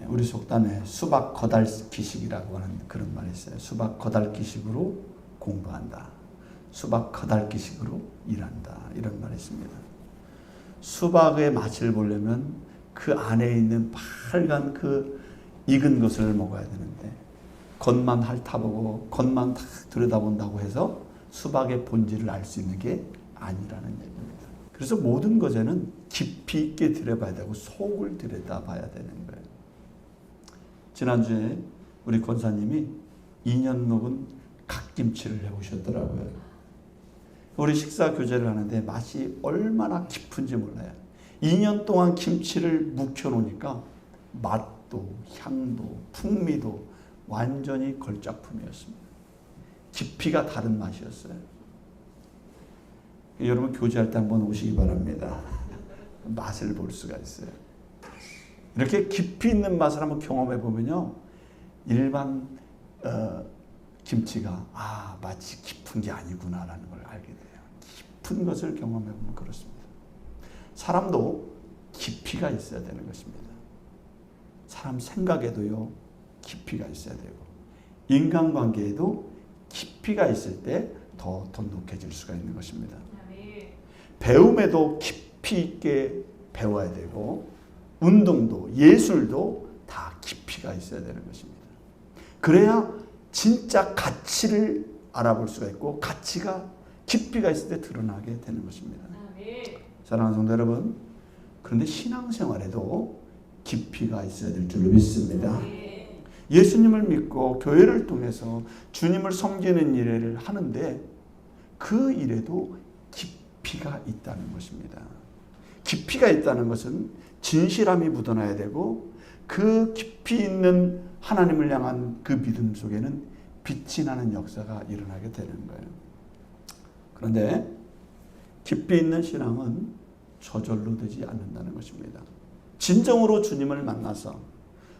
우리 속담에 수박 거달기식이라고 하는 그런 말이 있어요. 수박 거달기식으로 공부한다. 수박 거달기식으로 일한다. 이런 말이 있습니다. 수박의 맛을 보려면 그 안에 있는 빨간 그 익은 것을 먹어야 되는데 겉만 핥아보고 겉만 다 들여다본다고 해서 수박의 본질을 알 수 있는 게 아니라는 얘기입니다. 그래서 모든 것에는 깊이 있게 들여봐야 되고 속을 들여다봐야 되는 거예요. 지난주에 우리 권사님이 2년 묵은 갓김치를 해오셨더라고요. 우리 식사 교제를 하는데 맛이 얼마나 깊은지 몰라요. 2년 동안 김치를 묵혀놓으니까 맛도 향도 풍미도 완전히 걸작품이었습니다. 깊이가 다른 맛이었어요. 여러분 교제할 때 한번 오시기 바랍니다. 맛을 볼 수가 있어요. 이렇게 깊이 있는 맛을 한번 경험해 보면요, 일반 김치가 맛이 깊은 게 아니구나라는 걸 알게 돼요. 깊은 것을 경험해 보면 그렇습니다. 사람도 깊이가 있어야 되는 것입니다. 사람 생각에도요, 깊이가 있어야 되고 인간관계에도 깊이가 있을 때 더 돈독해질 수가 있는 것입니다. 배움에도 깊이 있게 배워야 되고 운동도 예술도 다 깊이가 있어야 되는 것입니다. 그래야 진짜 가치를 알아볼 수가 있고 가치가 깊이가 있을 때 드러나게 되는 것입니다. 사랑하는 성도 여러분, 그런데 신앙생활에도 깊이가 있어야 될 줄로 믿습니다. 예수님을 믿고 교회를 통해서 주님을 섬기는 일을 하는데 그 일에도 깊이가 있다는 것입니다. 깊이가 있다는 것은 진실함이 묻어나야 되고 그 깊이 있는 하나님을 향한 그 믿음 속에는 빛이 나는 역사가 일어나게 되는 거예요. 그런데 깊이 있는 신앙은 저절로 되지 않는다는 것입니다. 진정으로 주님을 만나서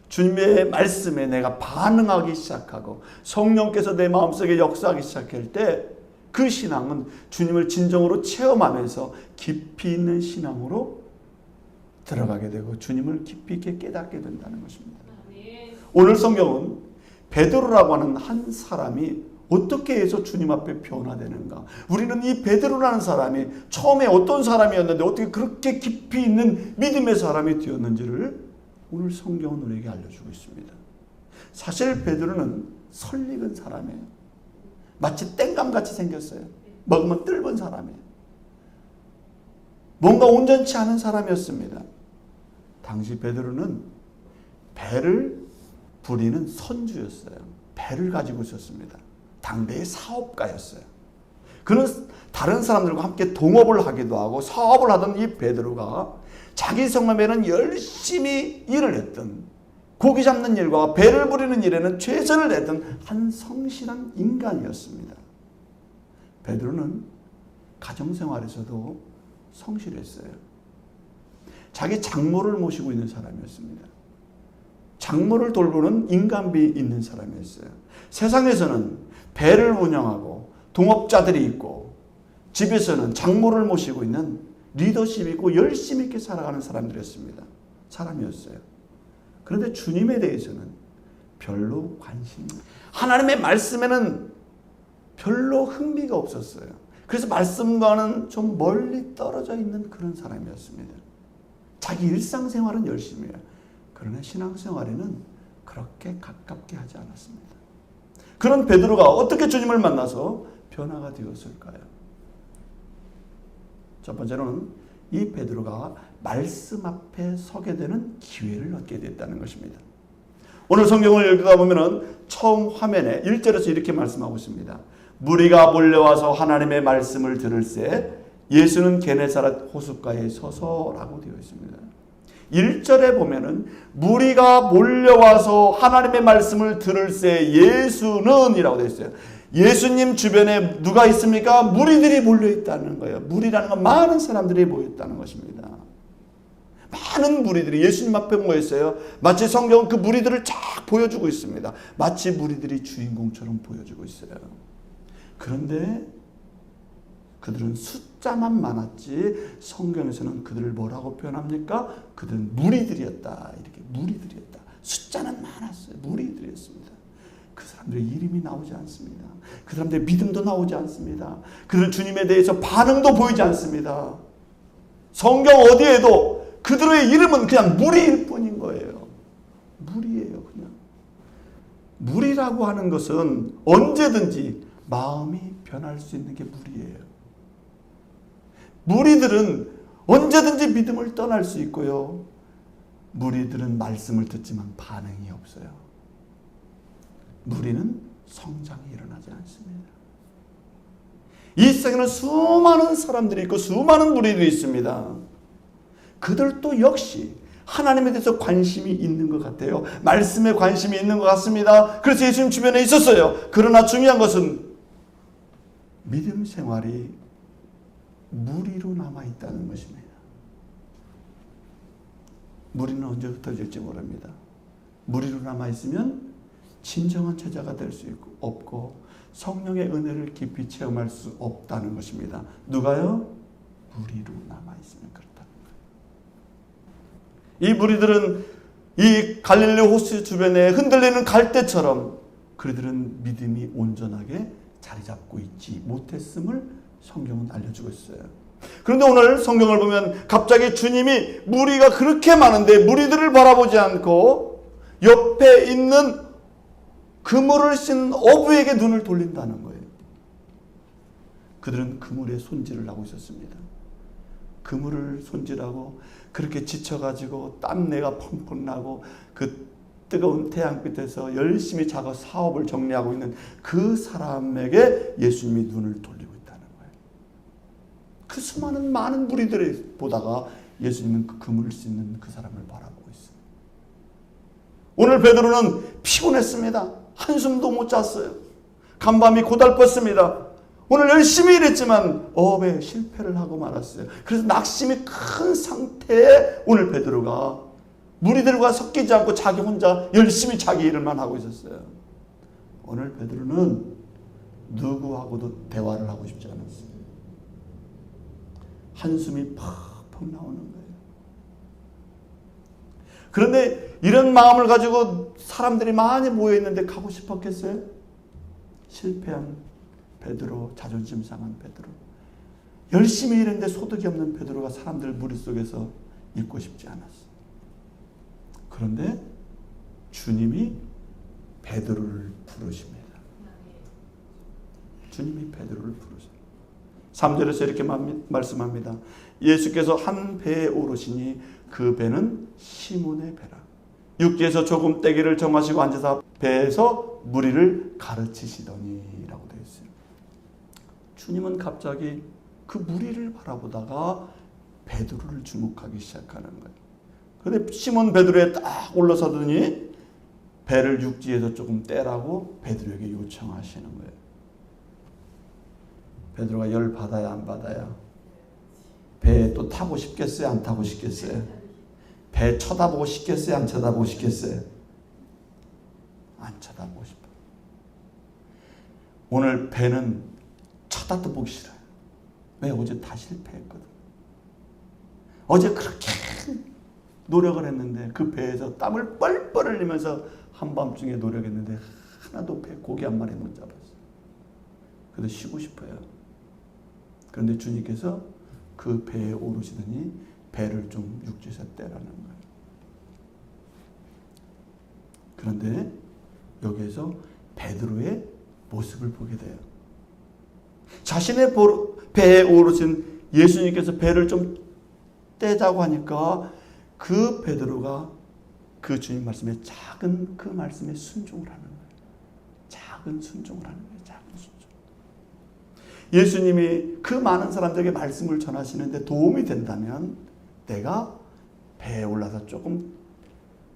주님의 말씀에 내가 반응하기 시작하고 성령께서 내 마음속에 역사하기 시작할 때 그 신앙은 주님을 진정으로 체험하면서 깊이 있는 신앙으로 들어가게 되고 주님을 깊이 있게 깨닫게 된다는 것입니다. 오늘 성경은 베드로라고 하는 한 사람이 어떻게 해서 주님 앞에 변화되는가? 우리는 이 베드로라는 사람이 처음에 어떤 사람이었는데 어떻게 그렇게 깊이 있는 믿음의 사람이 되었는지를 오늘 성경은 우리에게 알려주고 있습니다. 사실 베드로는 설익은 사람이에요. 마치 땡감같이 생겼어요. 먹으면 뜰번 사람이에요. 뭔가 온전치 않은 사람이었습니다. 당시 베드로는 배를 부리는 선주였어요. 배를 가지고 있었습니다. 당대의 사업가였어요. 그는 다른 사람들과 함께 동업을 하기도 하고 사업을 하던 이 베드로가 자기 성함에는 열심히 일을 했던, 고기 잡는 일과 배를 부리는 일에는 최선을 다했던 한 성실한 인간이었습니다. 베드로는 가정생활에서도 성실했어요. 자기 장모를 모시고 있는 사람이었습니다. 장모를 돌보는 인간미 있는 사람이었어요. 세상에서는 배를 운영하고 동업자들이 있고 집에서는 장모를 모시고 있는 리더십이 있고 열심히 있게 살아가는 사람이었어요. 그런데 주님에 대해서는 별로 관심이, 하나님의 말씀에는 별로 흥미가 없었어요. 그래서 말씀과는 좀 멀리 떨어져 있는 그런 사람이었습니다. 자기 일상생활은 열심히 해요. 그러나 신앙생활에는 그렇게 가깝게 하지 않았습니다. 그런 베드로가 어떻게 주님을 만나서 변화가 되었을까요? 첫 번째로는 이 베드로가 말씀 앞에 서게 되는 기회를 얻게 됐다는 것입니다. 오늘 성경을 읽다 보면 처음 화면에 1절에서 이렇게 말씀하고 있습니다. 무리가 몰려와서 하나님의 말씀을 들을새 예수는 게네사렛 호숫가에 서서라고 되어 있습니다. 1절에 보면은 무리가 몰려와서 하나님의 말씀을 들을새 예수는 이라고 되어 있어요. 예수님 주변에 누가 있습니까? 무리들이 몰려있다는 거예요. 무리라는 건 많은 사람들이 모였다는 것입니다. 많은 무리들이 예수님 앞에 모였어요. 마치 성경은 그 무리들을 쫙 보여주고 있습니다. 마치 무리들이 주인공처럼 보여주고 있어요. 그런데 그들은 숫자만 많았지 성경에서는 그들을 뭐라고 표현합니까? 그들은 무리들이었다. 이렇게 무리들이었다. 숫자는 많았어요. 무리들이었습니다. 그 사람들의 이름이 나오지 않습니다. 그 사람들의 믿음도 나오지 않습니다. 그들 주님에 대해서 반응도 보이지 않습니다. 성경 어디에도 그들의 이름은 그냥 무리일 뿐인 거예요. 무리예요, 그냥. 무리라고 하는 것은 언제든지 마음이 변할 수 있는 게 무리예요. 무리들은 언제든지 믿음을 떠날 수 있고요. 무리들은 말씀을 듣지만 반응이 없어요. 무리는 성장이 일어나지 않습니다. 이 세상에는 수많은 사람들이 있고 수많은 무리들이 있습니다. 그들도 역시 하나님에 대해서 관심이 있는 것 같아요. 말씀에 관심이 있는 것 같습니다. 그래서 예수님 주변에 있었어요. 그러나 중요한 것은 믿음 생활이 무리로 남아있다는 것입니다. 무리는 언제 흩어질지 모릅니다. 무리로 남아있으면 진정한 제자가 될 수 없고 성령의 은혜를 깊이 체험할 수 없다는 것입니다. 누가요? 무리로 남아있으면 그렇다는 거예요. 이 무리들은 이 갈릴리 호수 주변에 흔들리는 갈대처럼 그들은 믿음이 온전하게 자리 잡고 있지 못했음을 성경은 알려주고 있어요. 그런데 오늘 성경을 보면 갑자기 주님이 무리가 그렇게 많은데 무리들을 바라보지 않고 옆에 있는 그물을 신 어부에게 눈을 돌린다는 거예요. 그들은 그물에 손질을 하고 있었습니다. 그물을 손질하고 그렇게 지쳐가지고 땀내가 펑펑 나고 그 뜨거운 태양빛에서 열심히 작업 사업을 정리하고 있는 그 사람에게 예수님이 눈을 돌리고 있다는 거예요. 그 수많은 많은 무리들을 보다가 예수님은 그 그물을 씻는 그 사람을 바라보고 있어요. 오늘 베드로는 피곤했습니다. 한숨도 못 잤어요. 간밤이 고달팠습니다. 오늘 열심히 일했지만 어업에 실패를 하고 말았어요. 그래서 낙심이 큰 상태에 오늘 베드로가 무리들과 섞이지 않고 자기 혼자 열심히 자기 일을만 하고 있었어요. 오늘 베드로는 누구하고도 대화를 하고 싶지 않았어요. 한숨이 팍팍 나오는 거예요. 그런데 이런 마음을 가지고 사람들이 많이 모여있는데 가고 싶었겠어요? 실패한 베드로, 자존심 상한 베드로. 열심히 일했는데 소득이 없는 베드로가 사람들 무리 속에서 있고 싶지 않았어요. 그런데 주님이 베드로를 부르십니다. 주님이 베드로를 부르십니다. 3절에서 이렇게 말씀합니다. 예수께서 한 배에 오르시니 그 배는 시몬의 배라. 육지에서 조금 떼기를 정하시고 앉아서 배에서 무리를 가르치시더니 라고 되어 있어요. 주님은 갑자기 그 무리를 바라보다가 베드로를 주목하기 시작하는 거예요. 그런데 시몬 베드로에 딱 올라서더니 배를 육지에서 조금 떼라고 베드로에게 요청하시는 거예요. 베드로가 열 받아야 안 받아야? 배에 또 타고 싶겠어요? 안 타고 싶겠어요? 배 쳐다보고 싶겠어요? 안 쳐다보고 싶겠어요? 안 쳐다보고 싶어요. 오늘 배는 쳐다도 보기 싫어요. 왜? 어제 다 실패했거든. 어제 그렇게 노력을 했는데 그 배에서 땀을 뻘뻘 흘리면서 한밤중에 노력했는데 하나도 배 고기 한 마리 못 잡았어요. 그래서 쉬고 싶어요. 그런데 주님께서 그 배에 오르시더니 배를 좀 육지에서 떼라는 거예요. 그런데 여기에서 베드로의 모습을 보게 돼요. 자신의 배에 오르신 예수님께서 배를 좀 떼자고 하니까 그 베드로가 그 주님 말씀에 작은 그 말씀에 순종을 하는 거예요. 작은 순종을 하는 거예요. 작은 순종. 예수님이 그 많은 사람들에게 말씀을 전하시는데 도움이 된다면 내가 배에 올라서 조금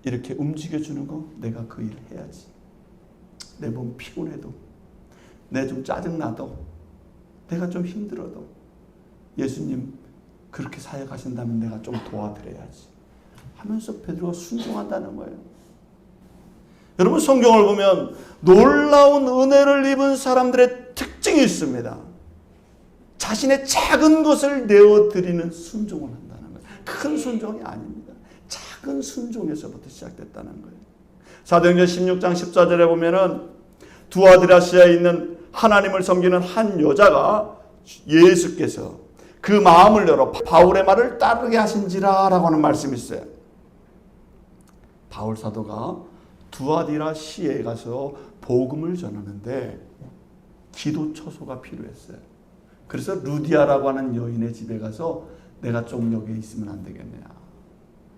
이렇게 움직여주는 거 내가 그 일을 해야지. 내 몸 피곤해도 내 좀 짜증나도 내가 좀 힘들어도 예수님 그렇게 사역하신다면 내가 좀 도와드려야지 하면서 베드로가 순종한다는 거예요. 여러분 성경을 보면 놀라운 은혜를 입은 사람들의 특징이 있습니다. 자신의 작은 것을 내어드리는 순종을 한다는 거예요. 큰 순종이 아닙니다. 작은 순종에서부터 시작됐다는 거예요. 사도행전 16장 14절에 보면은 두아디라시아에 있는 하나님을 섬기는 한 여자가 예수께서 그 마음을 열어 바울의 말을 따르게 하신지라 라고 하는 말씀이 있어요. 바울 사도가 두아디라시아에 가서 복음을 전하는데 기도 처소가 필요했어요. 그래서 루디아라고 하는 여인의 집에 가서 내가 좀 여기 있으면 안 되겠냐.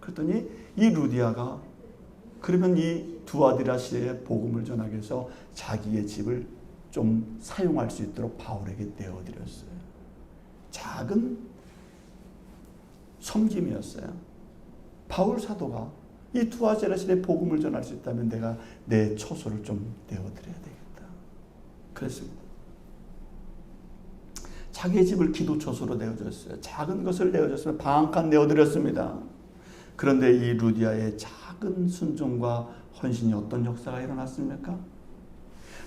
그랬더니 이 루디아가 그러면 이 두아디라시아에 복음을 전하기 위해서 자기의 집을 좀 사용할 수 있도록 바울에게 내어드렸어요. 작은 섬김이었어요. 바울 사도가 이 두아디라시아에 복음을 전할 수 있다면 내가 내 처소를 좀 내어드려야 되겠다. 그랬습니다. 자기의 집을 기도 처소로 내어줬어요. 작은 것을 내어줬으면 방 한 칸 내어드렸습니다. 그런데 이 루디아의 작은 순종과 헌신이 어떤 역사가 일어났습니까?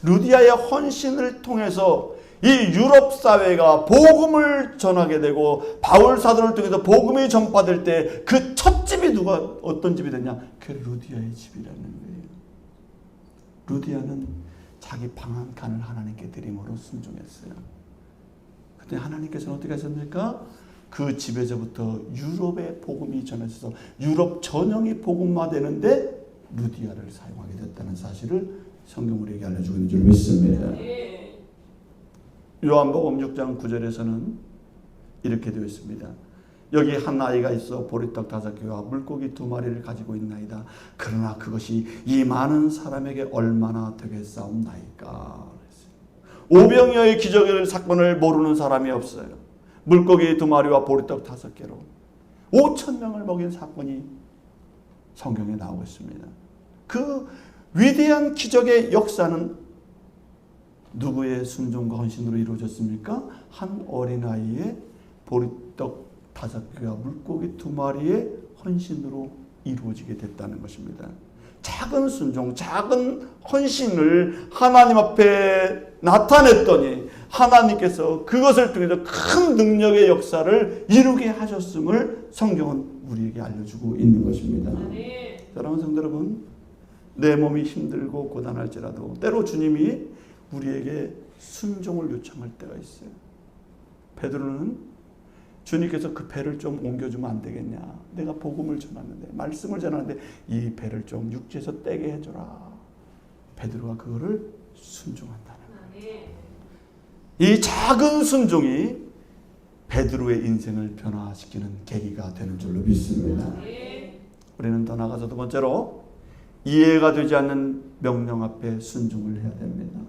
루디아의 헌신을 통해서 이 유럽 사회가 복음을 전하게 되고 바울 사도를 통해서 복음이 전파될 때 그 첫 집이 어떤 집이 됐냐? 그 루디아의 집이라는 거예요. 루디아는 자기 방 한 칸을 하나님께 드림으로 순종했어요. 근데 하나님께서는 어떻게 하셨습니까? 그 집에서부터 유럽의 복음이 전해져서 유럽 전역이 복음화되는데 루디아를 사용하게 됐다는 사실을 성경 우리에게 알려주고 있는 줄 믿습니다. 요한복음 6장 9절에서는 이렇게 되어 있습니다. 여기 한 아이가 있어 보리떡 5개와 물고기 2마리를 가지고 있나이다. 그러나 그것이 이 많은 사람에게 얼마나 되겠사옵나이까. 오병이어의 기적의 사건을 모르는 사람이 없어요. 물고기 2마리와 보리떡 5개로 5,000명을 먹인 사건이 성경에 나오고 있습니다. 그 위대한 기적의 역사는 누구의 순종과 헌신으로 이루어졌습니까? 한 어린아이의 보리떡 5개와 물고기 2마리의 헌신으로 이루어지게 됐다는 것입니다. 작은 순종, 작은 헌신을 하나님 앞에 나타냈더니 하나님께서 그것을 통해서 큰 능력의 역사를 이루게 하셨음을 성경은 우리에게 알려주고 있는 것입니다. 사랑하는 성도 여러분, 내 몸이 힘들고 고단할지라도 때로 주님이 우리에게 순종을 요청할 때가 있어요. 베드로는 주님께서 그 배를 좀 옮겨주면 안 되겠냐. 내가 복음을 전하는데 말씀을 전하는데 이 배를 좀 육지에서 떼게 해줘라. 베드로가 그거를 순종한다는 거예요. 이 작은 순종이 베드로의 인생을 변화시키는 계기가 되는 줄로 믿습니다. 우리는 더 나아가서 두 번째로 이해가 되지 않는 명령 앞에 순종을 해야 됩니다.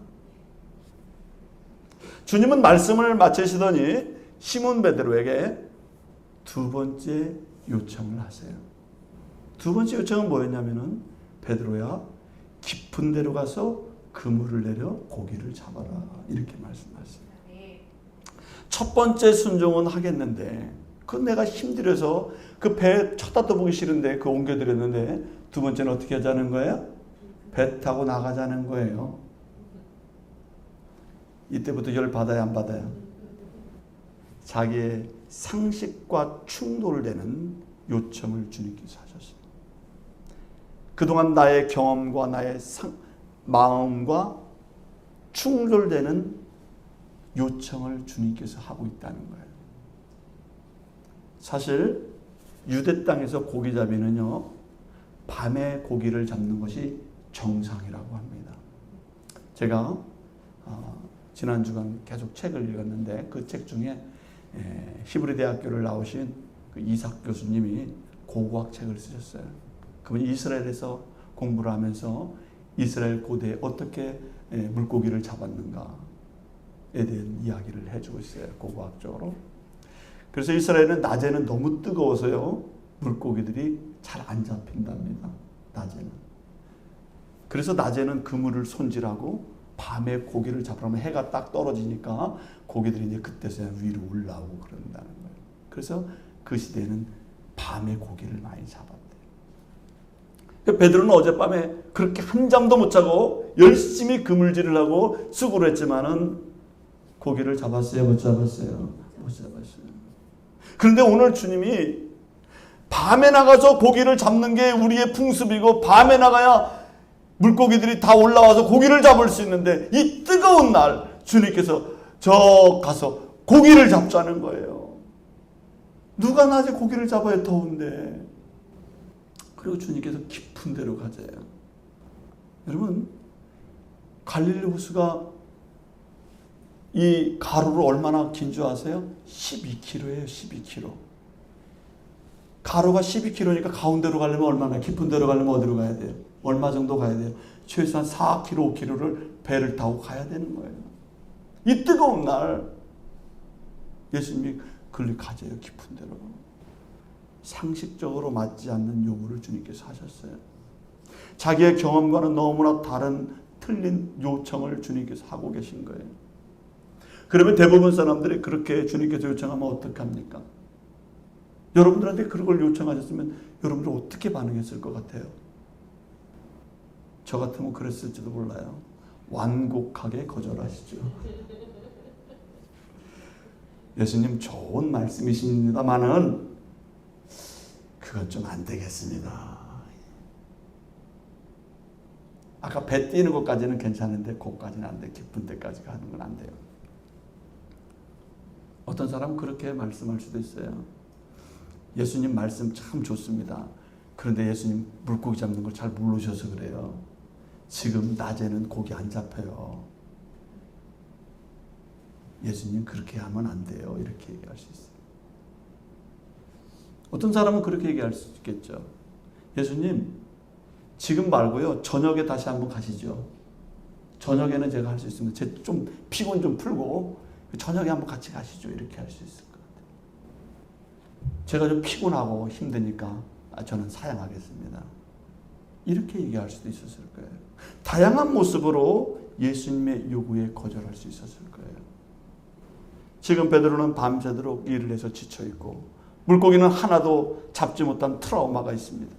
주님은 말씀을 마치시더니 시몬 베드로에게 두 번째 요청을 하세요. 두 번째 요청은 뭐였냐면은 베드로야 깊은 데로 가서 그물을 내려 고기를 잡아라 이렇게 말씀하셨어요. 첫 번째 순종은 하겠는데 그건 내가 힘들어서 그 배 쳐다도 보기 싫은데 그 옮겨드렸는데 두 번째는 어떻게 하자는 거예요? 배 타고 나가자는 거예요. 이때부터 열 받아야 안 받아요? 자기의 상식과 충돌되는 요청을 주님께서 하셨습니다. 그동안 나의 경험과 나의 마음과 충돌되는 요청을 주님께서 하고 있다는 거예요. 사실 유대 땅에서 고기 잡이는요, 밤에 고기를 잡는 것이 정상이라고 합니다. 제가 지난 주간 계속 책을 읽었는데 그 책 중에 히브리 대학교를 나오신 그 이삭 교수님이 고고학 책을 쓰셨어요. 그분이 이스라엘에서 공부를 하면서 이스라엘 고대에 어떻게 물고기를 잡았는가에 대한 이야기를 해주고 있어요. 고고학적으로. 그래서 이스라엘은 낮에는 너무 뜨거워서요. 물고기들이 잘 안 잡힌답니다. 낮에는. 그래서 낮에는 그물을 손질하고 밤에 고기를 잡으려면 해가 딱 떨어지니까 고기들이 이제 그때서야 위로 올라오고 그런다는 거예요. 그래서 그 시대에는 밤에 고기를 많이 잡았대요. 베드로는 어젯밤에 그렇게 한 잠도 못 자고 열심히 그물질을 하고 수고를 했지만은 고기를 잡았어요? 못 잡았어요? 못 잡았어요. 그런데 오늘 주님이 밤에 나가서 고기를 잡는 게 우리의 풍습이고 밤에 나가야 물고기들이 다 올라와서 고기를 잡을 수 있는데 이 뜨거운 날 주님께서 저 가서 고기를 잡자는 거예요. 누가 낮에 고기를 잡아야 더운데. 그리고 주님께서 깊은 데로 가자요. 여러분, 갈릴리 호수가 이 가로로 얼마나 긴 줄 아세요? 12km예요. 12km. 가로가 12km니까 가운데로 가려면 얼마나, 깊은 데로 가려면 어디로 가야 돼요? 얼마 정도 가야 돼요? 최소한 4km, 5km를 배를 타고 가야 되는 거예요. 이 뜨거운 날 예수님이 그리 가져요. 깊은 데로. 상식적으로 맞지 않는 요구를 주님께서 하셨어요. 자기의 경험과는 너무나 다른 틀린 요청을 주님께서 하고 계신 거예요. 그러면 대부분 사람들이 그렇게 주님께서 요청하면 어떡합니까? 여러분들한테 그런 걸 요청하셨으면 여러분들 어떻게 반응했을 것 같아요? 저 같으면 그랬을지도 몰라요. 완곡하게 거절하시죠. 예수님 좋은 말씀이십니다만은 그건 좀 안 되겠습니다. 아까 배 띄는 것까지는 괜찮은데 그것까지는 안 돼. 깊은 데까지 가는 건 안 돼요. 어떤 사람은 그렇게 말씀할 수도 있어요. 예수님 말씀 참 좋습니다. 그런데 예수님 물고기 잡는 걸 잘 모르셔서 그래요. 지금 낮에는 고기 안 잡혀요. 예수님 그렇게 하면 안 돼요. 이렇게 얘기할 수 있어요. 어떤 사람은 그렇게 얘기할 수 있겠죠. 예수님 지금 말고요. 저녁에 다시 한번 가시죠. 저녁에는 제가 할 수 있습니다. 제 좀 피곤 좀 풀고 저녁에 한번 같이 가시죠. 이렇게 할 수 있을 것 같아요. 제가 좀 피곤하고 힘드니까 저는 사양하겠습니다. 이렇게 얘기할 수도 있었을 거예요. 다양한 모습으로 예수님의 요구에 거절할 수 있었을 거예요. 지금 베드로는 밤새도록 일을 해서 지쳐있고 물고기는 하나도 잡지 못한 트라우마가 있습니다.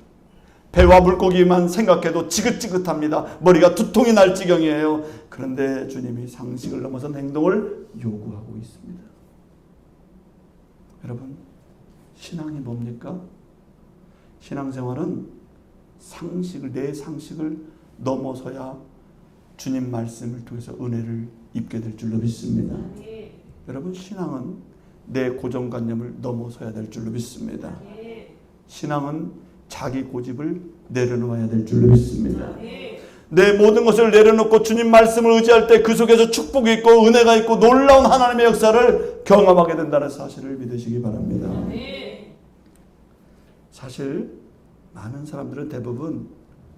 배와 물고기만 생각해도 지긋지긋합니다. 머리가 두통이 날 지경이에요. 그런데 주님이 상식을 넘어선 행동을 요구하고 있습니다. 여러분, 신앙이 뭡니까? 신앙생활은 내 상식을 넘어서야 주님 말씀을 통해서 은혜를 입게 될 줄로 믿습니다. 여러분, 신앙은 내 고정관념을 넘어서야 될 줄로 믿습니다. 신앙은 자기 고집을 내려놓아야 될 줄로 믿습니다. 내 모든 것을 내려놓고 주님 말씀을 의지할 때 그 속에서 축복이 있고 은혜가 있고 놀라운 하나님의 역사를 경험하게 된다는 사실을 믿으시기 바랍니다. 사실 많은 사람들은 대부분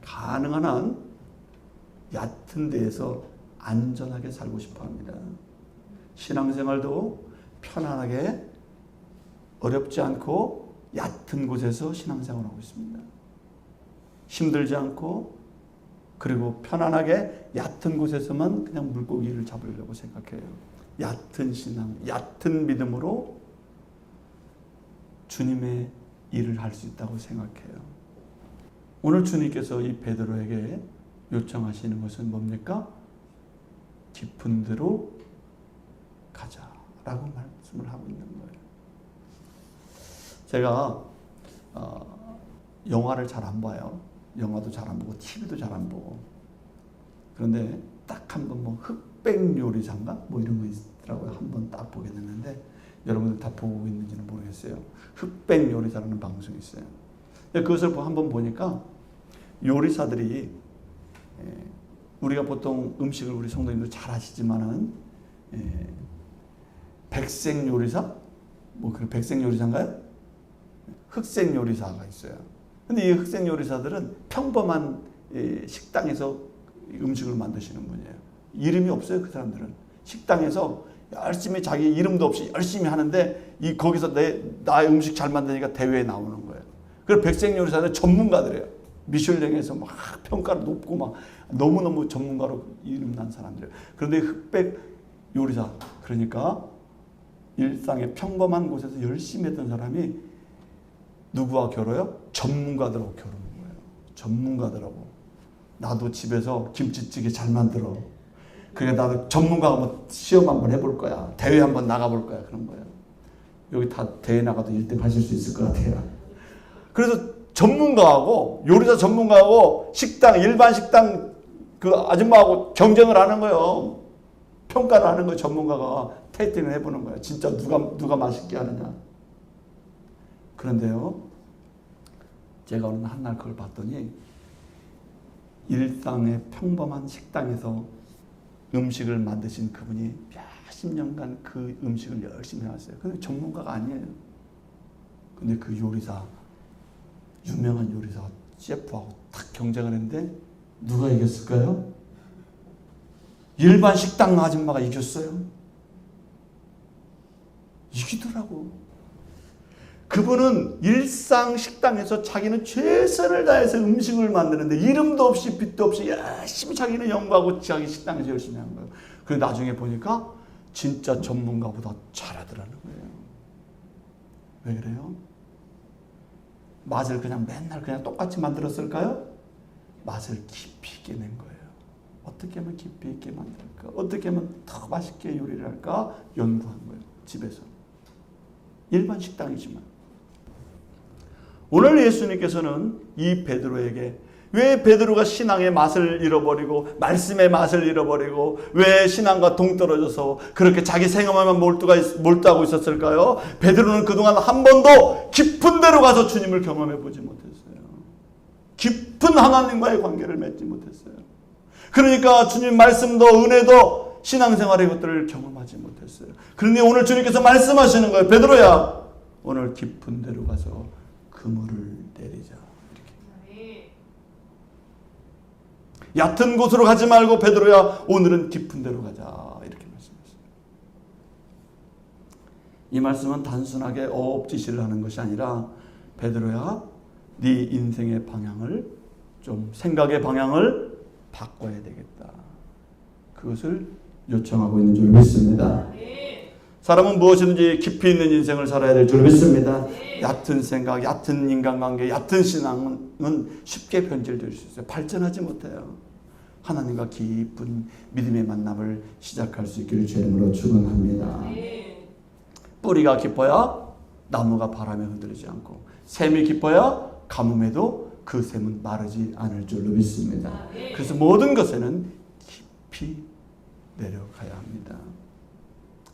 가능한 한 얕은 데에서 안전하게 살고 싶어 합니다. 신앙생활도 편안하게 어렵지 않고 얕은 곳에서 신앙생활하고 있습니다. 힘들지 않고 그리고 편안하게 얕은 곳에서만 그냥 물고기를 잡으려고 생각해요. 얕은 신앙, 얕은 믿음으로 주님의 일을 할 수 있다고 생각해요. 오늘 주님께서 이 베드로에게 요청하시는 것은 뭡니까? 깊은 데로 가자라고 말씀을 하고 있는 거예요. 제가 영화를 잘 안 봐요. 영화도 잘 안 보고 TV도 잘 안 보고. 그런데 딱 한 번 뭐 흑백 요리사인가 뭐 이런 거 있더라고요. 한 번 딱 보게 됐는데 여러분들 다 보고 있는지는 모르겠어요. 흑백 요리사라는 방송이 있어요. 그것을 한번 보니까 요리사들이 우리가 보통 음식을 우리 성도님들 잘 아시지만은 백색 요리사? 뭐 그런 백색 요리사인가요? 흑색 요리사가 있어요. 근데 이 흑색 요리사들은 평범한 식당에서 음식을 만드시는 분이에요. 이름이 없어요, 그 사람들은. 식당에서 열심히 자기 이름도 없이 열심히 하는데 거기서 나의 음식 잘 만드니까 대회에 나오는 거예요. 그리고 백색 요리사는 전문가들이에요. 미슐랭에서 막 평가를 높고 막 너무너무 전문가로 이름난 사람들이에요. 그런데 흑백 요리사, 그러니까 일상의 평범한 곳에서 열심히 했던 사람이 누구와 결혼해요? 전문가들하고 결혼한 거예요. 전문가들하고. 나도 집에서 김치찌개 잘 만들어. 그러니까 나도 전문가 한번 시험 한번 해볼 거야. 대회 한번 나가볼 거야. 그런 거예요. 여기 다 대회 나가도 1등 하실 수 있을 것 같아요. 그래서 전문가하고 요리사 전문가하고 식당 일반 식당 그 아줌마하고 경쟁을 하는 거예요. 평가를 하는 거예요. 전문가가 테이스팅을 해보는 거예요. 진짜 누가 맛있게 하느냐. 그런데요, 제가 어느 한날 그걸 봤더니 일상의 평범한 식당에서 음식을 만드신 그분이 몇십 년간 그 음식을 열심히 해왔어요. 근데 전문가가 아니에요. 근데 그 요리사, 유명한 요리사 셰프하고 딱 경쟁을 했는데 누가 이겼을까요? 일반 식당 아줌마가 이겼어요. 이기더라고. 그분은 일상 식당에서 자기는 최선을 다해서 음식을 만드는데 이름도 없이 빛도 없이 열심히 자기는 연구하고 자기 식당에서 열심히 한 거예요. 그런데 나중에 보니까 진짜 전문가보다 잘하더라는 거예요. 왜 그래요? 맛을 그냥 맨날 그냥 똑같이 만들었을까요? 맛을 깊이 있게 낸 거예요. 어떻게 하면 깊이 있게 만들까? 어떻게 하면 더 맛있게 요리를 할까? 연구한 거예요. 집에서. 일반 식당이지만. 오늘 예수님께서는 이 베드로에게 왜 베드로가 신앙의 맛을 잃어버리고 말씀의 맛을 잃어버리고 왜 신앙과 동떨어져서 그렇게 자기 생각만 몰두하고 있었을까요? 베드로는 그동안 한 번도 깊은 데로 가서 주님을 경험해 보지 못했어요. 깊은 하나님과의 관계를 맺지 못했어요. 그러니까 주님 말씀도 은혜도 신앙생활의 것들을 경험하지 못했어요. 그런데 오늘 주님께서 말씀하시는 거예요. 베드로야, 오늘 깊은 데로 가서 그물을 내리자. 이렇게. 얕은 곳으로 가지 말고 베드로야, 오늘은 깊은 데로 가자. 이렇게 말씀하셨어요. 이 말씀은 단순하게 어업지시를 하는 것이 아니라 베드로야, 네 인생의 방향을 좀 생각의 방향을 바꿔야 되겠다. 그것을 요청하고 있는 줄 믿습니다. 사람은 무엇이든지 깊이 있는 인생을 살아야 될 줄 믿습니다. 얕은 생각, 얕은 인간관계, 얕은 신앙은 쉽게 변질될 수 있어요. 발전하지 못해요. 하나님과 깊은 믿음의 만남을 시작할 수 있기를 주의 이름으로 축원합니다. 뿌리가 깊어야 나무가 바람에 흔들리지 않고, 샘이 깊어야 가뭄에도 그 샘은 마르지 않을 줄로 믿습니다. 그래서 모든 것에는 깊이 내려가야 합니다.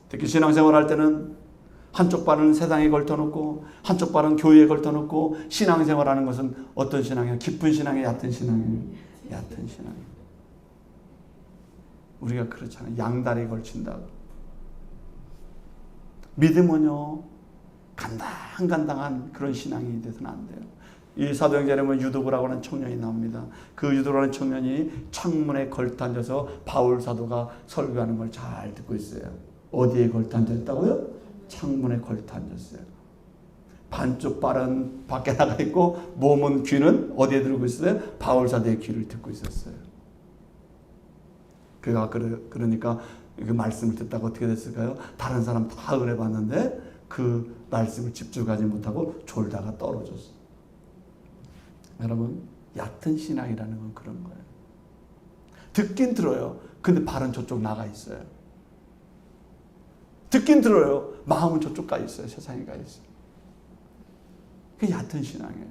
특히 신앙생활 할 때는 한쪽 발은 세상에 걸터놓고 한쪽 발은 교회에 걸터놓고 신앙생활하는 것은 어떤 신앙이에요? 깊은 신앙이에요? 얕은 신앙이에요? 얕은 신앙이에요. 우리가 그렇잖아요. 양다리 걸친다. 믿음은요, 간당간당한 그런 신앙이 돼서는 안 돼요. 이 사도행전에 보면 유도구라고 하는 청년이 나옵니다. 그 유도구라는 청년이 창문에 걸터앉아서 바울 사도가 설교하는 걸 잘 듣고 있어요. 어디에 걸터앉았다고요? 창문에 걸터앉았어요. 반쪽 발은 밖에 나가 있고 몸은 귀는 어디에 들고 있어요? 바울 사도의 귀를 듣고 있었어요. 그가 그러니까 그 말씀을 듣다가 어떻게 됐을까요? 다른 사람 다 은혜 받는데 그 말씀을 집중하지 못하고 졸다가 떨어졌어요. 여러분, 얕은 신앙이라는 건 그런 거예요. 듣긴 들어요. 근데 발은 저쪽 나가 있어요. 듣긴 들어요. 마음은 저쪽 가 있어요. 세상에 가 있어요. 그게 얕은 신앙이에요.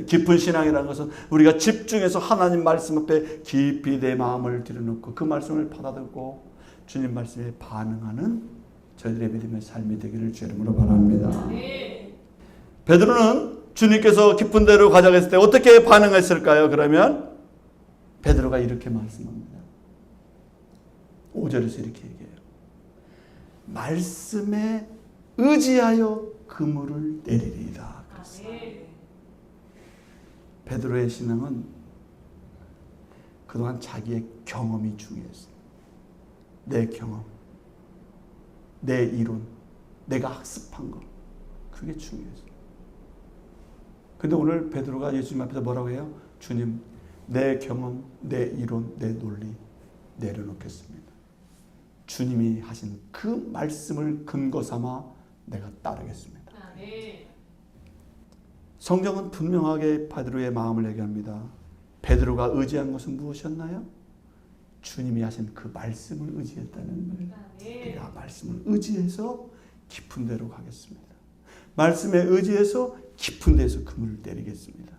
깊은 신앙이라는 것은 우리가 집중해서 하나님 말씀 앞에 깊이 내 마음을 들여놓고 그 말씀을 받아듣고 주님 말씀에 반응하는 저희들의 믿음의 삶이 되기를 주의 이름으로 바랍니다. 베드로는 주님께서 깊은 데로 가자고 했을 때 어떻게 반응했을까요? 그러면 베드로가 이렇게 말씀합니다. 5절에서 이렇게 얘기해요. 말씀에 의지하여 그물을 내리리이다. 베드로의 신앙은 그동안 자기의 경험이 중요했어요. 내 경험, 내 이론, 내가 학습한 거, 그게 중요했어요. 근데 오늘 베드로가 예수님 앞에서 뭐라고 해요? 주님, 내 경험, 내 이론, 내 논리 내려놓겠습니다. 주님이 하신 그 말씀을 근거 삼아 내가 따르겠습니다. 성경은 분명하게 베드로의 마음을 얘기합니다. 베드로가 의지한 것은 무엇이었나요? 주님이 하신 그 말씀을 의지했다는 거예요. 내가 말씀을 의지해서 깊은 데로 가겠습니다. 말씀에 의지해서 깊은 데서 그물을 내리겠습니다.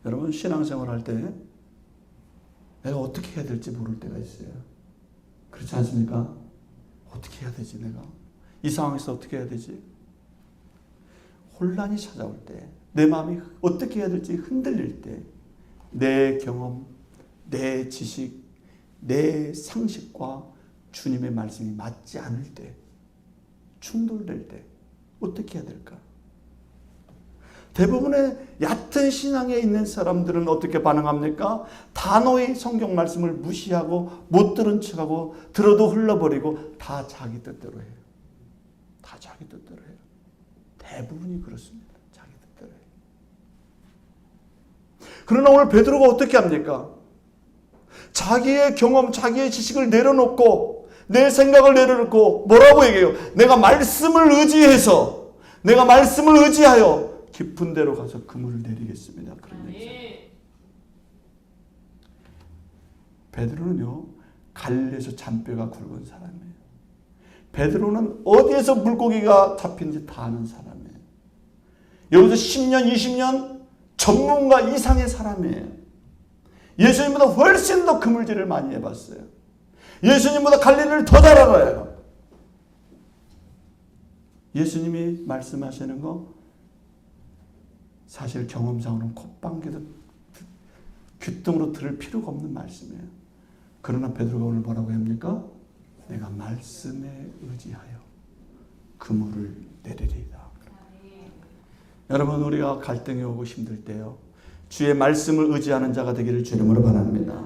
여러분, 신앙생활 할 때 내가 어떻게 해야 될지 모를 때가 있어요. 그렇지 않습니까? 어떻게 해야 되지 내가? 이 상황에서 어떻게 해야 되지? 혼란이 찾아올 때, 내 마음이 어떻게 해야 될지 흔들릴 때, 내 경험, 내 지식, 내 상식과 주님의 말씀이 맞지 않을 때, 충돌될 때 어떻게 해야 될까? 대부분의 얕은 신앙에 있는 사람들은 어떻게 반응합니까? 단호히 성경 말씀을 무시하고 못 들은 척하고 들어도 흘러버리고 다 자기 뜻대로 해요. 다 자기 뜻대로 해요. 대부분이 그렇습니다. 자기 뜻대로 해요. 그러나 오늘 베드로가 어떻게 합니까? 자기의 경험, 자기의 지식을 내려놓고 내 생각을 내려놓고 뭐라고 얘기해요? 내가 말씀을 의지해서, 내가 말씀을 의지하여 깊은 데로 가서 그물을 내리겠습니다. 그런 얘기죠. 베드로는요, 갈릴리에서 잔뼈가 굵은 사람이에요. 베드로는 어디에서 물고기가 잡힌지 다 아는 사람이에요. 여기서 10년, 20년 전문가 이상의 사람이에요. 예수님보다 훨씬 더 그물질을 많이 해봤어요. 예수님보다 갈릴리를 더 잘 알아요. 예수님이 말씀하시는 거 사실 경험상으로는 콧방귀도 귀등으로 들을 필요가 없는 말씀이에요. 그러나 베드로가 오늘 뭐라고 합니까? 내가 말씀에 의지하여 그물을 내리리이다. 여러분, 우리가 갈등이 오고 힘들 때요, 주의 말씀을 의지하는 자가 되기를 주님으로 바랍니다.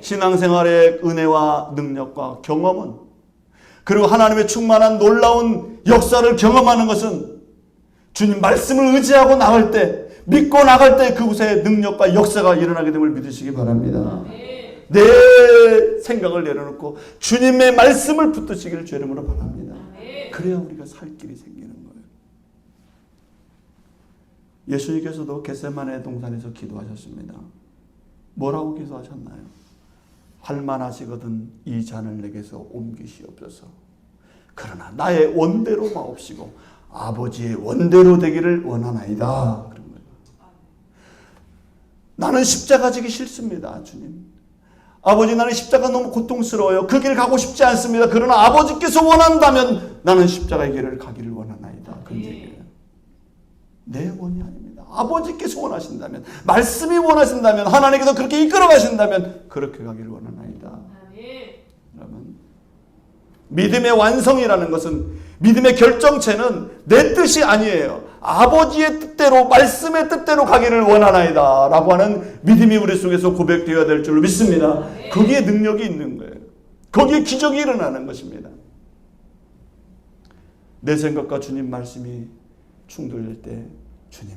신앙생활의 은혜와 능력과 경험은, 그리고 하나님의 충만한 놀라운 역사를 경험하는 것은 주님 말씀을 의지하고 나갈 때, 믿고 나갈 때 그곳에 능력과 역사가 일어나게 됨을 믿으시기 바랍니다. 내 생각을 내려놓고 주님의 말씀을 붙드시기를 주 이름으로 바랍니다. 그래야 우리가 살 길이 생기는 거예요. 예수님께서도 겟세마네 동산에서 기도하셨습니다. 뭐라고 기도하셨나요? 할만하시거든 이 잔을 내게서 옮기시옵소서. 그러나 나의 원대로 마옵시고 아버지의 원대로 되기를 원하나이다. 그런 거예요. 나는 십자가 지기 싫습니다, 주님. 아버지, 나는 십자가 너무 고통스러워요. 그 길 가고 싶지 않습니다. 그러나 아버지께서 원한다면 나는 십자가의 길을 가기를 원하나이다. 그런 얘기예요. 내 원이 아닙니다. 아버지께서 원하신다면, 말씀이 원하신다면, 하나님께서 그렇게 이끌어 가신다면 그렇게 가기를 원하나이다. 여러분, 믿음의 완성이라는 것은, 믿음의 결정체는 내 뜻이 아니에요. 아버지의 뜻대로, 말씀의 뜻대로 가기를 원하나이다 라고 하는 믿음이 우리 속에서 고백되어야 될 줄 믿습니다. 거기에 능력이 있는 거예요. 거기에 기적이 일어나는 것입니다. 내 생각과 주님 말씀이 충돌될 때, 주님,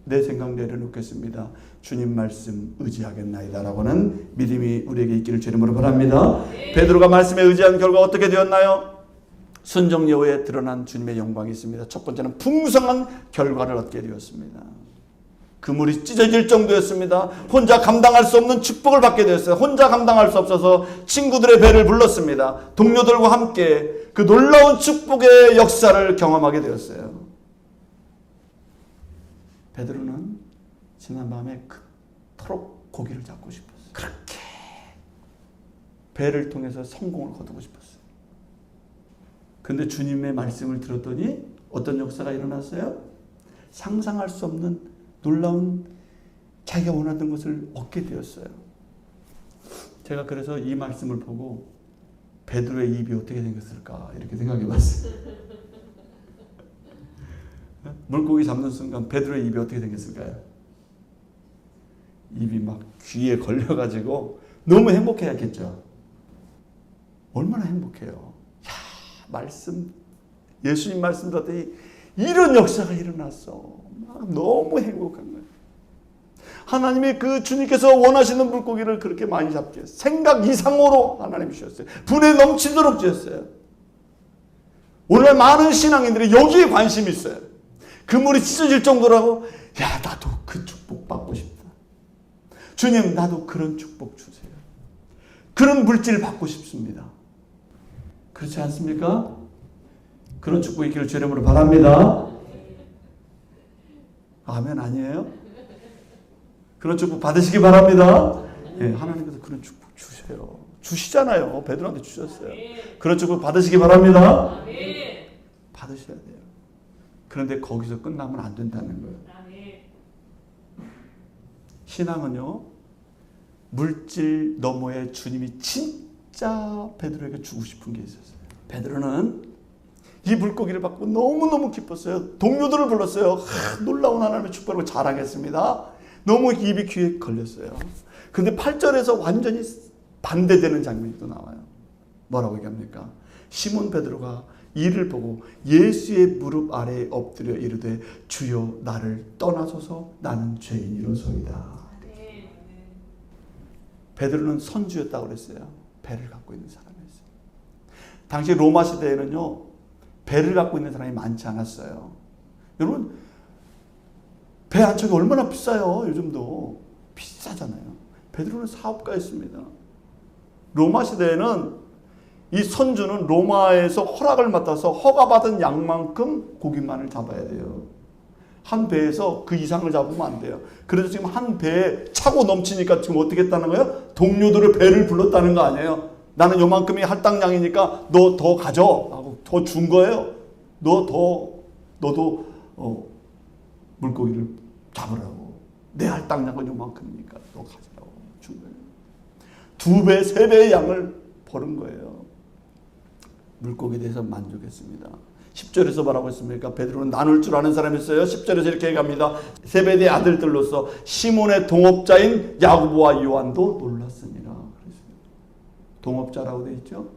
내 생각 내려놓겠습니다. 주님 말씀 의지하겠나이다 라고 하는 믿음이 우리에게 있기를 주 이름으로 바랍니다. 베드로가 말씀에 의지한 결과 어떻게 되었나요? 순종 여호에 드러난 주님의 영광이 있습니다. 첫 번째는 풍성한 결과를 얻게 되었습니다. 그물이 찢어질 정도였습니다. 혼자 감당할 수 없는 축복을 받게 되었어요. 혼자 감당할 수 없어서 친구들의 배를 불렀습니다. 동료들과 함께 그 놀라운 축복의 역사를 경험하게 되었어요. 베드로는 지난밤에 그토록 고기를 잡고 싶었어요. 그렇게 배를 통해서 성공을 거두고 싶었어요. 근데 주님의 말씀을 들었더니 어떤 역사가 일어났어요? 상상할 수 없는 놀라운 자기가 원하던 것을 얻게 되었어요. 제가 그래서 이 말씀을 보고 베드로의 입이 어떻게 생겼을까 이렇게 생각해 봤어요. 물고기 잡는 순간 베드로의 입이 어떻게 생겼을까요? 입이 막 귀에 걸려가지고 너무 행복해했겠죠. 얼마나 행복해요. 말씀, 예수님 말씀 들었더니 이런 역사가 일어났어. 막 너무 행복한 거예요. 하나님이 그 주님께서 원하시는 물고기를 그렇게 많이 잡게 했어요. 생각 이상으로 하나님이 주셨어요. 분에 넘치도록 주셨어요. 오늘 많은 신앙인들이 여기에 관심이 있어요. 그물이 찢어질 정도라고, 야, 나도 그 축복 받고 싶다. 주님, 나도 그런 축복 주세요. 그런 물질 받고 싶습니다. 그렇지 않습니까? 그런 축복이 있기를 주 이름으로 바랍니다. 아멘 아니에요? 그런 축복 받으시기 바랍니다. 예, 하나님께서 그런 그런 축복 주세요. 주시잖아요. 베드로한테 주셨어요. 그런 축복 받으시기 바랍니다. 받으셔야 돼요. 그런데 거기서 끝나면 안 된다는 거예요. 신앙은요, 물질 너머에 주님이 진짜 베드로에게 주고 싶은 게 있었어요. 베드로는 이 물고기를 받고 너무너무 기뻤어요. 동료들을 불렀어요. 놀라운 하나님의 축복을 자랑했습니다. 너무 입이 귀에 걸렸어요. 근데 8절에서 완전히 반대되는 장면이 또 나와요. 뭐라고 얘기합니까? 시몬 베드로가 이를 보고 예수의 무릎 아래에 엎드려 이르되 주여 나를 떠나소서 나는 죄인이로소이다. 베드로는 선주였다고 그랬어요. 배를 갖고 있는 사람이었어요. 당시 로마 시대에는요, 배를 갖고 있는 사람이 많지 않았어요. 여러분, 배 한 척이 얼마나 비싸요. 요즘도 비싸잖아요. 베드로는 사업가였습니다. 로마 시대에는 이 선주는 로마에서 허락을 맡아서 허가받은 양만큼 고기만을 잡아야 돼요. 한 배에서 그 이상을 잡으면 안 돼요. 그래서 지금 한 배에 차고 넘치니까 지금 어떻게 했다는 거예요? 동료들을 배를 불렀다는 거 아니에요. 나는 요만큼이 할당량이니까 너 더 가져 하고 더 준 거예요. 너도 물고기를 잡으라고. 내 할당량은 요만큼이니까 너 가지라고 준 거예요. 2배, 3배의 양을 버는 거예요. 물고기에 대해서 만족했습니다. 10절에서 뭐라고 했습니까? 베드로는 나눌 줄 아는 사람이었어요. 10절에서 이렇게 얘기합니다. 세베대의 아들들로서 시몬의 동업자인 야고보와 요한도 놀랐으니라. 동업자라고 되어 있죠.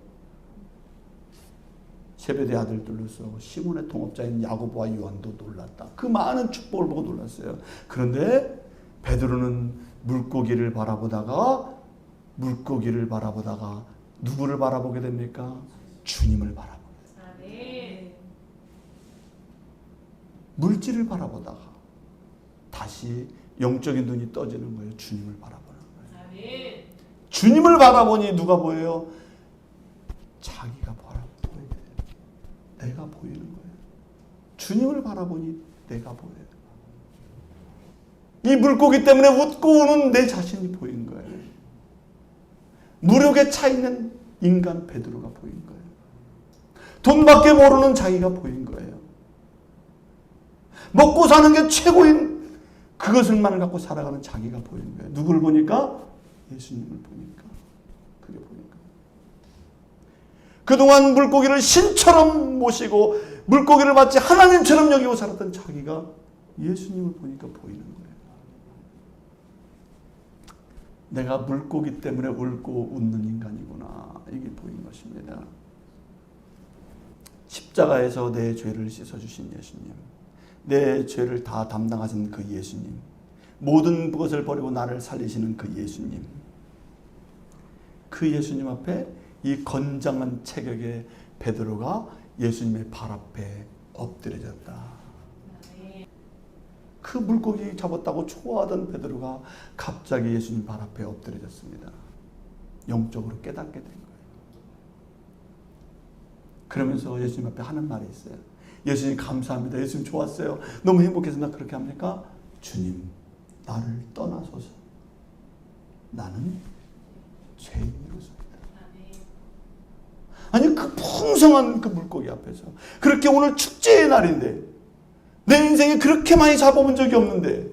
세베대의 아들들로서 시몬의 동업자인 야고보와 요한도 놀랐다. 그 많은 축복을 보고 놀랐어요. 그런데 베드로는 물고기를 바라보다가 누구를 바라보게 됩니까? 주님을 바라보게 됩니다. 물질을 바라보다가 다시 영적인 눈이 떠지는 거예요. 주님을 바라보는 거예요. 주님을 바라보니 누가 보여요? 자기가 보이게 돼요. 내가 보이는 거예요. 주님을 바라보니 내가 보여요. 이 물고기 때문에 웃고 우는 내 자신이 보인 거예요. 무력에 차 있는 인간 베드로가 보인 거예요. 돈밖에 모르는 자기가 보인 거예요. 먹고 사는 게 최고인 그것을만 갖고 살아가는 자기가 보인 거예요. 누구를 보니까? 예수님을 보니까. 그게 보니까. 그동안 물고기를 신처럼 모시고 물고기를 마치 하나님처럼 여기고 살았던 자기가 예수님을 보니까 보이는 거예요. 내가 물고기 때문에 울고 웃는 인간이구나. 이게 보인 것입니다. 십자가에서 내 죄를 씻어주신 예수님, 내 죄를 다 담당하신 그 예수님, 모든 것을 버리고 나를 살리시는 그 예수님, 그 예수님 앞에 이 건장한 체격의 베드로가 예수님의 발 앞에 엎드려졌다. 그 물고기 잡았다고 좋아하던 베드로가 갑자기 예수님 발 앞에 엎드려졌습니다. 영적으로 깨닫게 된 거예요. 그러면서 예수님 앞에 하는 말이 있어요. 예수님 감사합니다. 예수님 좋았어요. 너무 행복해서 나 그렇게 합니까? 주님, 나를 떠나소서. 나는 죄인으로서이다. 아니, 그 풍성한 그 물고기 앞에서 그렇게 오늘 축제의 날인데 내 인생에 그렇게 많이 잡아본 적이 없는데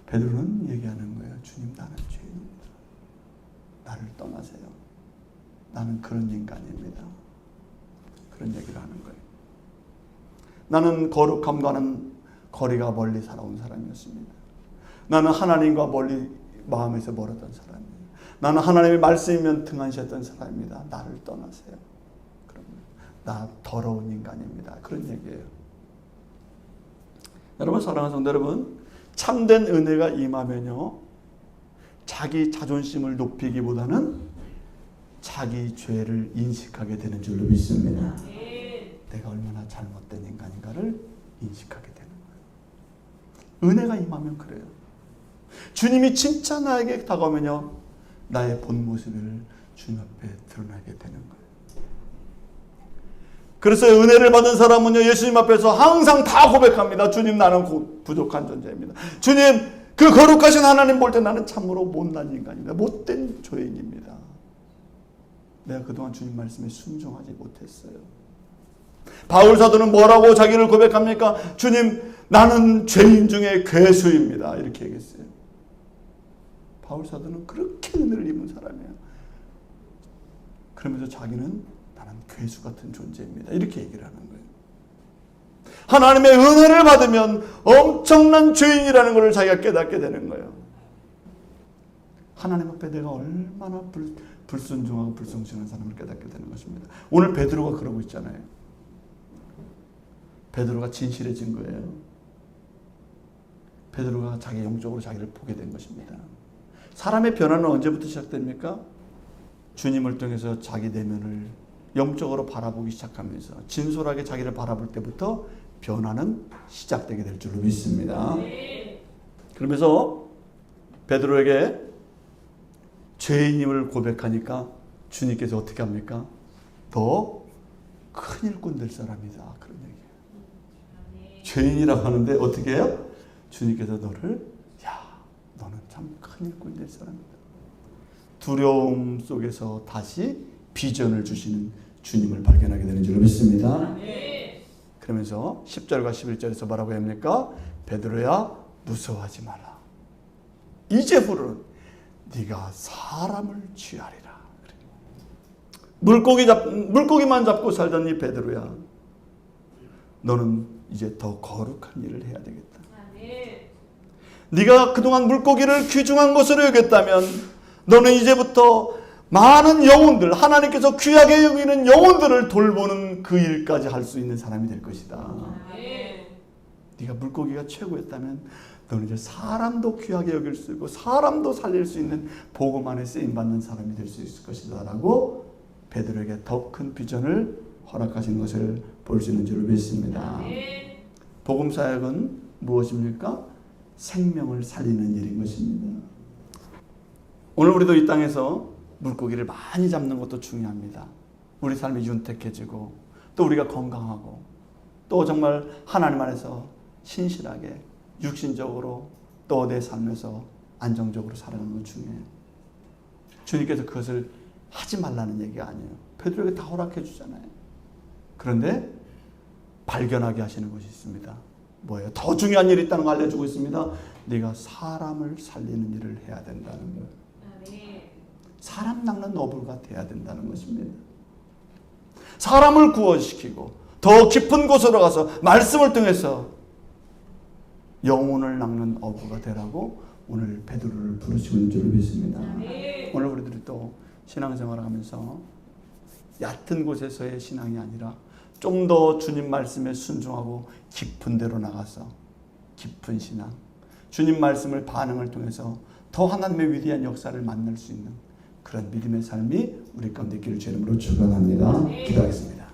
베드로는 얘기하는 거예요. 주님, 나는 죄인입니다. 나를 떠나세요. 나는 그런 인간입니다. 그런 얘기를 하는 거예요. 나는 거룩함과는 거리가 멀리 살아온 사람이었습니다. 나는 하나님과 멀리 마음에서 멀었던 사람이에요. 나는 하나님의 말씀이면 등한시했던 사람입니다. 나를 떠나세요. 그러면 나 더러운 인간입니다. 그런 얘기예요. 여러분, 사랑하는 성도 여러분, 참된 은혜가 임하면요, 자기 자존심을 높이기보다는 자기 죄를 인식하게 되는 줄로 믿습니다. 내가 얼마나 잘못된 인간인가를 인식하게 되는 거예요. 은혜가 임하면 그래요. 주님이 진짜 나에게 다가오면요, 나의 본 모습을 주님 앞에 드러나게 되는 거예요. 그래서 은혜를 받은 사람은요, 예수님 앞에서 항상 다 고백합니다. 주님, 나는 부족한 존재입니다. 주님, 그 거룩하신 하나님 볼 때 나는 참으로 못난 인간입니다. 못된 죄인입니다. 내가 그동안 주님 말씀에 순종하지 못했어요. 바울 사도는 뭐라고 자기를 고백합니까? 주님, 나는 죄인 중에 괴수입니다. 이렇게 얘기했어요. 바울 사도는 그렇게 은혜를 입은 사람이에요. 그러면서 자기는 나는 괴수 같은 존재입니다. 이렇게 얘기를 하는 거예요. 하나님의 은혜를 받으면 엄청난 죄인이라는 것을 자기가 깨닫게 되는 거예요. 하나님 앞에 내가 얼마나 불순종하고 불성실한 사람을 깨닫게 되는 것입니다. 오늘 베드로가 그러고 있잖아요. 베드로가 진실해진 거예요. 베드로가 자기 영적으로 자기를 보게 된 것입니다. 사람의 변화는 언제부터 시작됩니까? 주님을 통해서 자기 내면을 영적으로 바라보기 시작하면서 진솔하게 자기를 바라볼 때부터 변화는 시작되게 될 줄로 믿습니다. 그러면서 베드로에게 죄인임을 고백하니까 주님께서 어떻게 합니까? 너 큰 일꾼 될 사람이다. 그런 얘기예요. 죄인이라고 하는데 어떻게 해요? 주님께서 너는 참 큰 일꾼 될 사람이다. 두려움 속에서 다시 비전을 주시는 주님을 발견하게 되는 줄로 믿습니다. 그러면서 10절과 11절에서 뭐라고 합니까? 베드로야, 무서워하지 마라. 이제부로는 네가 사람을 취하리라. 물고기만 잡고 살던 이 베드로야, 너는 이제 더 거룩한 일을 해야 되겠다. 네가 그동안 물고기를 귀중한 것으로 여겼다면 너는 이제부터 많은 영혼들, 하나님께서 귀하게 여기는 영혼들을 돌보는 그 일까지 할 수 있는 사람이 될 것이다. 네가 물고기가 최고였다면 너는 이제 사람도 귀하게 여길 수 있고 사람도 살릴 수 있는 복음 안에 쓰임받는 사람이 될 수 있을 것이다 라고 베드로에게 더 큰 비전을 허락하신 것을 볼 수 있는 줄 믿습니다. 복음 사역은 무엇입니까? 생명을 살리는 일인 것입니다. 오늘 우리도 이 땅에서 물고기를 많이 잡는 것도 중요합니다. 우리 삶이 윤택해지고 또 우리가 건강하고 또 정말 하나님 안에서 신실하게 육신적으로 또 내 삶에서 안정적으로 살아가는 건 중요해요. 주님께서 그것을 하지 말라는 얘기가 아니에요. 베드로에게 다 허락해 주잖아요. 그런데 발견하게 하시는 것이 있습니다. 뭐예요? 더 중요한 일이 있다는 걸 알려주고 있습니다. 네가 사람을 살리는 일을 해야 된다는 거예요. 사람 낚는 어부가 돼야 된다는 것입니다. 사람을 구원시키고 더 깊은 곳으로 가서 말씀을 통해서 영혼을 낚는 어부가 되라고 오늘 베드로를 부르시고 있는 줄 믿습니다. 오늘 우리들이 또 신앙생활을 하면서 얕은 곳에서의 신앙이 아니라 좀 더 주님 말씀에 순종하고 깊은 데로 나가서 깊은 신앙, 주님 말씀을 반응을 통해서 더 하나님의 위대한 역사를 만날 수 있는 그런 믿음의 삶이 우리 가운데 있기를 주의 이름으로 축원합니다. 기도하겠습니다.